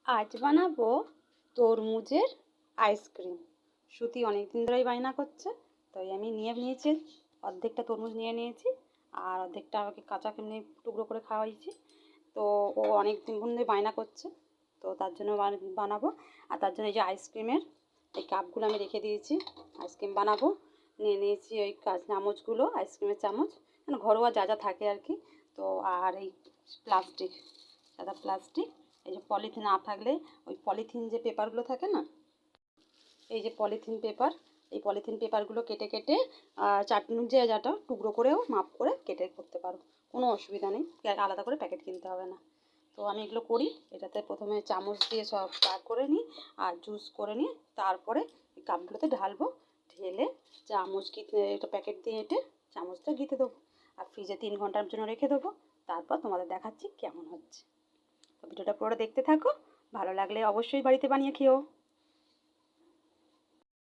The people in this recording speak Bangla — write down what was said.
আজ বানাবো তরমুজের আইসক্রিম। শ্রুতি অনেক দিন ধরেই বায়না করছে, তাই আমি নিয়েছি। অর্ধেকটা তরমুজ নিয়েছি আর অর্ধেকটা আমাকে কাঁচা এমনি টুকরো করে খাওয়াইছি। তো ও অনেক দিন ধরে বায়না করছে, তো তার জন্য বানাবো। আর তার জন্য এই যে আইসক্রিমের এই কাপগুলো আমি রেখে দিয়েছি, আইসক্রিম বানাবো। নিয়েছি ওই চামচগুলো, আইসক্রিমের চামচ, মানে ঘরোয়া যা যা থাকে আর কি। তো আর এই প্লাস্টিক, সাদা প্লাস্টিক, এই যে পলিথিন না থাকলে ওই পলিথিন যে পেপারগুলো থাকে না, এই যে পলিথিন পেপার, এই পলিথিন পেপারগুলো কেটে কেটে চাটনির যে যাটা টুকরো করেও মাপ করে কেটে করতে পারো, কোনো অসুবিধা নেই। আলাদা করে প্যাকেট কিনতে হবে না। তো আমি এগুলো করি। এটাতে প্রথমে চামচ দিয়ে সব বার করে নিই আর জুস করে নিই, তারপরে এই কাপগুলোতে ঢালবো। ঢেলে চামচ গিতে একটা প্যাকেট দিয়ে এঁটে চামচটা গিতে দেবো আর ফ্রিজে 3 ঘন্টার জন্য রেখে দেবো। তারপর তোমাদের দেখাচ্ছি কেমন হচ্ছে। তো ভিডিওটা পুরোটা দেখতে থাকো, ভালো লাগলে অবশ্যই বাড়িতে বানিয়ে খেও।